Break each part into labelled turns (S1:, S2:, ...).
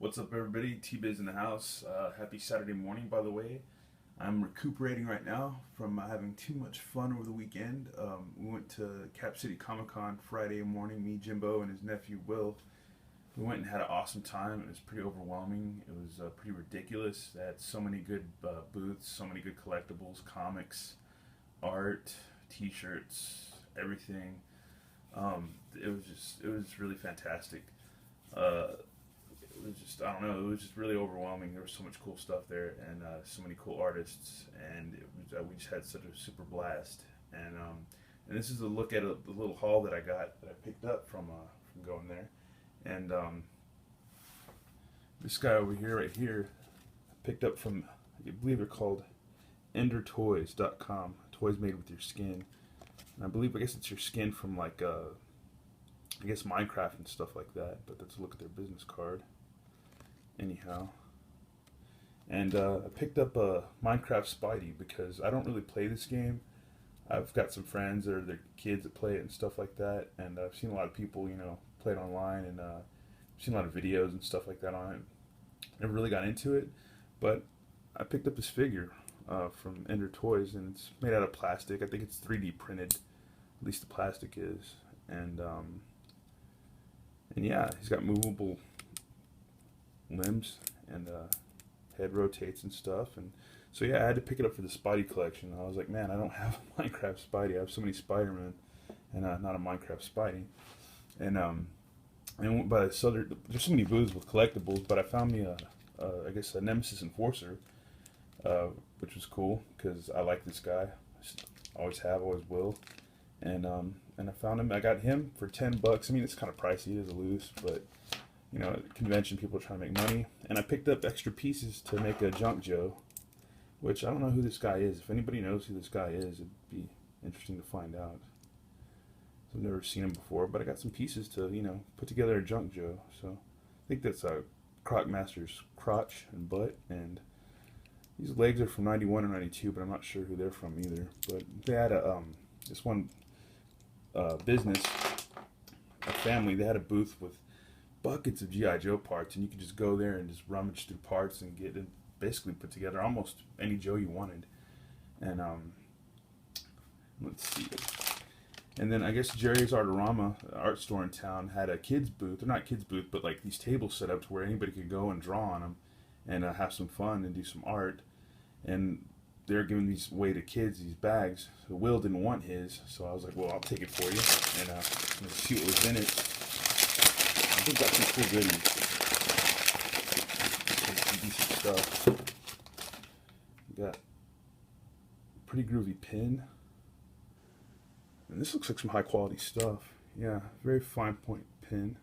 S1: What's up, everybody? T-Biz in the house. Happy Saturday morning, by the way. I'm recuperating right now from having too much fun over the weekend. We went to Cap City Comic Con Friday morning, me, Jimbo, and his nephew, Will. We went and had an awesome time. It was pretty overwhelming. It was pretty ridiculous. They had so many good booths, so many good collectibles, comics, art, t-shirts, everything. It was really fantastic. Uh, it was just, I don't know, it was just really overwhelming. There was so much cool stuff there, and so many cool artists, and we just had such a super blast. And this is a look at the little haul that I picked up from going there. And this guy over here, right here, I picked up from, I believe they're called endertoys.com, toys made with your skin. And I guess it's your skin from like, I guess Minecraft and stuff like that, but let's look at their business card. Anyhow, and I picked up a Minecraft Spidey because I don't really play this game. I've got some friends or their kids that play it and stuff like that, and I've seen a lot of people, play it online, and I've seen a lot of videos and stuff like that on it. Never really got into it, but I picked up this figure from Ender Toys, and it's made out of plastic. I think it's 3D printed, at least the plastic is, and yeah, he's got movable limbs, and head rotates and stuff, and so yeah, I had to pick it up for the Spidey collection. I was like, man, I don't have a Minecraft Spidey. I have so many Spider-Man, and not a Minecraft Spidey. And so there's so many booths with collectibles, but I found me I guess a Nemesis Enforcer, which was cool because I like this guy. Always have, always will. And I found him. I got him for $10. I mean, it's kind of pricey. It is a loose, but at convention, people are trying to make money. And I picked up extra pieces to make a Junk Joe, which I don't know who this guy is. If anybody knows who this guy is, it'd be interesting to find out. So I've never seen him before, but I got some pieces to, put together a Junk Joe. So I think that's a Croc Master's crotch and butt. And these legs are from 91 or 92, but I'm not sure who they're from either. But they had this one business, a family, they had a booth with buckets of G.I. Joe parts, and you could just go there and just rummage through parts and get it, basically put together almost any Joe you wanted. And let's see. And then I guess Jerry's Artorama, art store in town, had a kids booth. Or not kids booth, but like these tables set up to where anybody could go and draw on them and have some fun and do some art. And they're giving these away to kids, these bags. So Will didn't want his, so I was like, well, I'll take it for you. And let's see what was in it. I think got some cool goodies. Some decent stuff. We got a pretty groovy pin. And this looks like some high quality stuff. Yeah, very fine point pin.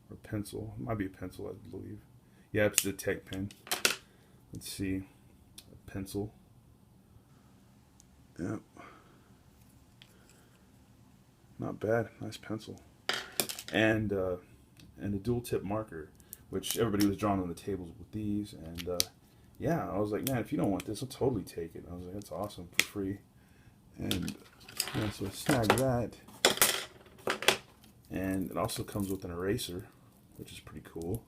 S1: Or pencil. It might be a pencil, I believe. Yeah, it's the tech pin. Let's see. A pencil. Yep. Not bad. Nice pencil. And a dual tip marker, which everybody was drawing on the tables with these. And yeah, I was like, man, if you don't want this, I'll totally take it. I was like, that's awesome, for free. And yeah, so I snagged that. And it also comes with an eraser, which is pretty cool.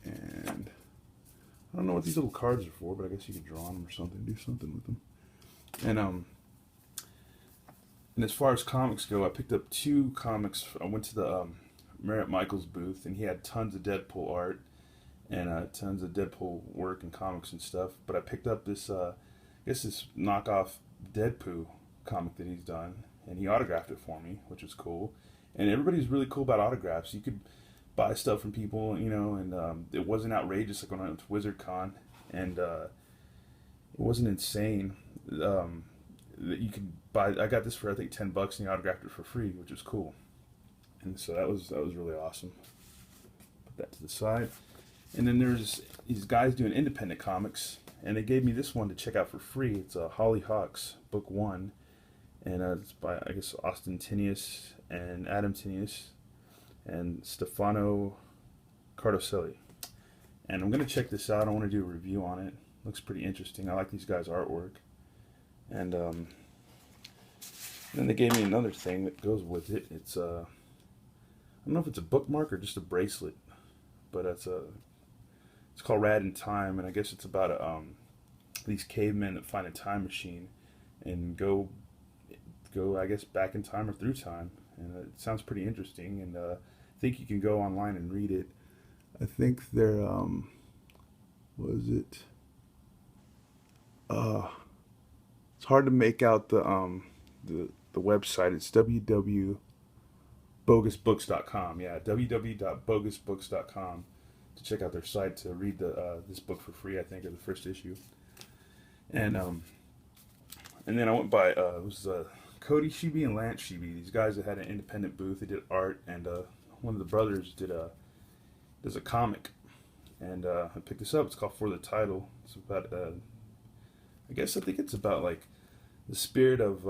S1: And I don't know what these little cards are for, but I guess you could draw on them or something, do something with them. And as far as comics go, I picked up 2 comics. I went to the Merritt Michaels booth, and he had tons of Deadpool art and tons of Deadpool work and comics and stuff. But I picked up this, I guess this knockoff Deadpool comic that he's done, and he autographed it for me, which was cool. And everybody's really cool about autographs. You could buy stuff from people, and it wasn't outrageous like when I went to WizardCon, and it wasn't insane. You could buy. I got this for I think $10, and he autographed it for free, which was cool. And so that was really awesome. Put that to the side. And then there's these guys doing independent comics, and they gave me this one to check out for free. It's Holly Hawks Book 1, and it's by, I guess, Austin Tinius and Adam Tinius and Stefano Cardoselli. And I'm going to check this out. I want to do a review on it. Looks pretty interesting. I like these guys' artwork. And then they gave me another thing that goes with it. It's I don't know if it's a bookmark or just a bracelet, but it's called Rad in Time, and I guess it's about these cavemen that find a time machine and go I guess back in time or through time, and it sounds pretty interesting. And I think you can go online and read it. I think they're was it? It's hard to make out the website. It's www.bogusbooks.com. Yeah, www.bogusbooks.com to check out their site to read this book for free. I think, or the first issue. And then I went by it was Cody Shebe and Lance Shebe. These guys that had an independent booth. They did art, and one of the brothers does a comic, and I picked this up. It's called For the Title. It's about I think it's about like the spirit of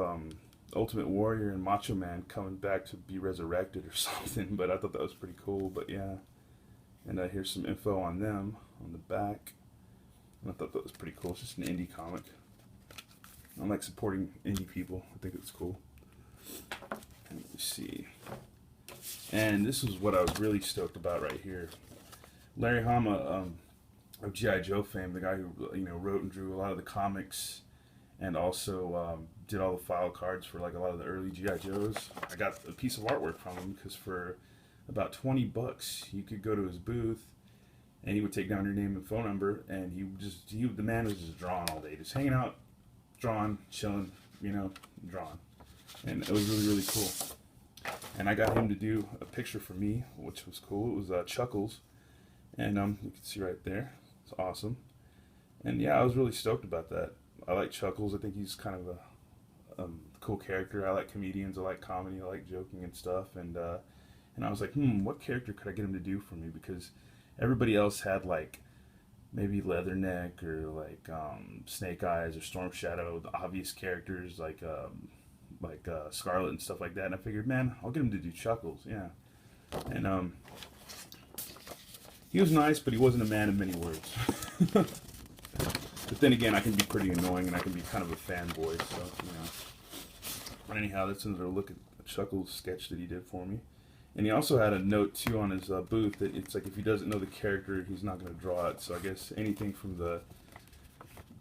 S1: Ultimate Warrior and Macho Man coming back to be resurrected or something. But I thought that was pretty cool. But yeah, and here's some info on them on the back. And I thought that was pretty cool. It's just an indie comic. I like supporting indie people. I think it's cool. Let me see. And this is what I was really stoked about right here. Larry Hama of G.I. Joe fame, the guy who wrote and drew a lot of the comics, and also did all the file cards for like a lot of the early G.I. Joes. I got a piece of artwork from him because for about $20 you could go to his booth and he would take down your name and phone number, and the man was just drawing all day, just hanging out, drawing, chilling, drawing. And it was really, really cool. And I got him to do a picture for me, which was cool. It was Chuckles, and you can see right there. It's awesome. And yeah, I was really stoked about that. I like Chuckles. I think he's kind of a cool character. I like comedians. I like comedy. I like joking and stuff. And I was like, what character could I get him to do for me? Because everybody else had like maybe Leatherneck or like Snake Eyes or Storm Shadow, the obvious characters like Scarlet and stuff like that. And I figured, man, I'll get him to do Chuckles. Yeah. And he was nice, but he wasn't a man of many words. But then again, I can be pretty annoying, and I can be kind of a fanboy, so, But anyhow, that's another look at a Chuckles sketch that he did for me. And he also had a note, too, on his booth that it's like if he doesn't know the character, he's not going to draw it. So I guess anything from the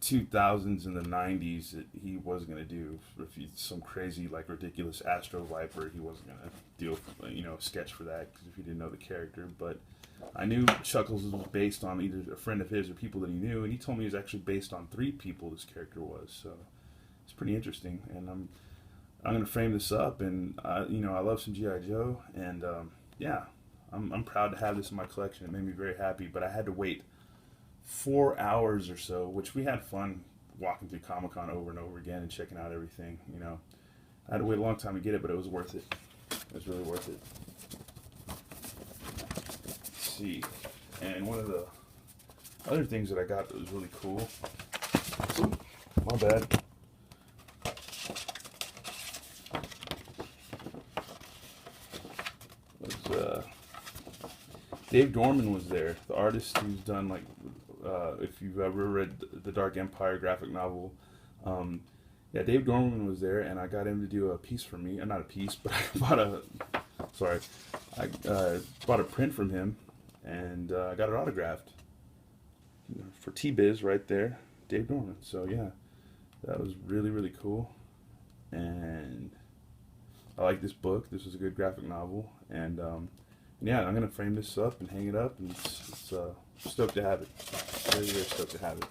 S1: 2000s and the 90s that he wasn't going to do. If he's some crazy, like, ridiculous Astro Viper, he wasn't going to do a sketch for that if he didn't know the character. But I knew Chuckles was based on either a friend of his or people that he knew, and he told me he was actually based on 3 people this character was. So it's pretty interesting, and I'm going to frame this up, and I love some G.I. Joe, and yeah, I'm proud to have this in my collection. It made me very happy, but I had to wait 4 hours or so, which we had fun walking through Comic-Con over and over again and checking out everything. I had to wait a long time to get it, but it was worth it. It was really worth it. Let's see, and one of the other things that I got that was really cool. My bad. Dave Dorman was there, the artist who's done like, if you've ever read the Dark Empire graphic novel, yeah, Dave Dorman was there, and I got him to do a piece for me. Not a piece, but I bought a print from him, and I got it autographed for T-Biz right there, Dave Dorman. So yeah, that was really, really cool, and I like this book. This was a good graphic novel, and yeah, I'm gonna frame this up and hang it up, and it's stoked to have it. Very, very stoked to have it.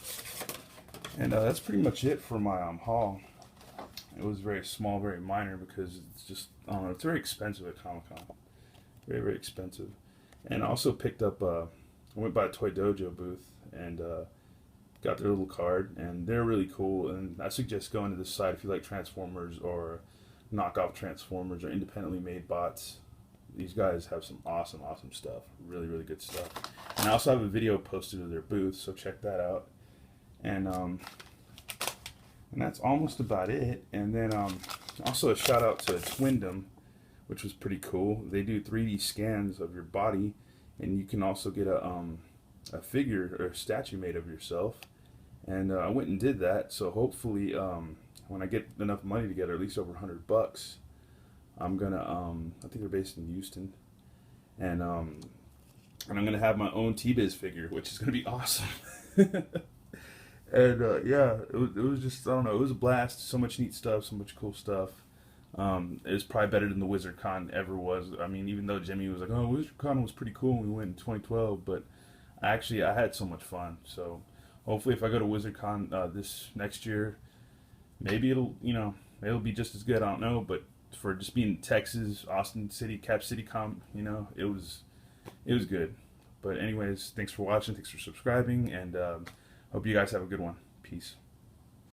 S1: And that's pretty much it for my haul. It was very small, very minor, because it's just, I don't know, it's very expensive at Comic-Con. Very, very expensive. And I also picked up, I went by a Toy Dojo booth and got their little card, and they're really cool. And I suggest going to this site if you like Transformers or knockoff Transformers or independently made bots. These guys have some awesome, awesome stuff. Really, really good stuff. And I also have a video posted of their booth, so check that out. And that's almost about it. And then also a shout out to Twindom, which was pretty cool. They do 3D scans of your body, and you can also get a figure or a statue made of yourself. And I went and did that. So hopefully, when I get enough money together, at least over $100, I'm gonna I think they're based in Houston, and and I'm gonna have my own T-Biz figure, which is gonna be awesome. And yeah, it was just, I don't know, it was a blast. So much neat stuff, so much cool stuff. It was probably better than the WizardCon ever was. I mean, even though Jimmy was like, "Oh, WizardCon was pretty cool," we went in 2012, but I had so much fun. So hopefully, if I go to WizardCon this next year, maybe it'll be just as good. I don't know, but for just being Texas, Austin City, Cap City it was good. But anyways, thanks for watching, thanks for subscribing, and hope you guys have a good one. Peace.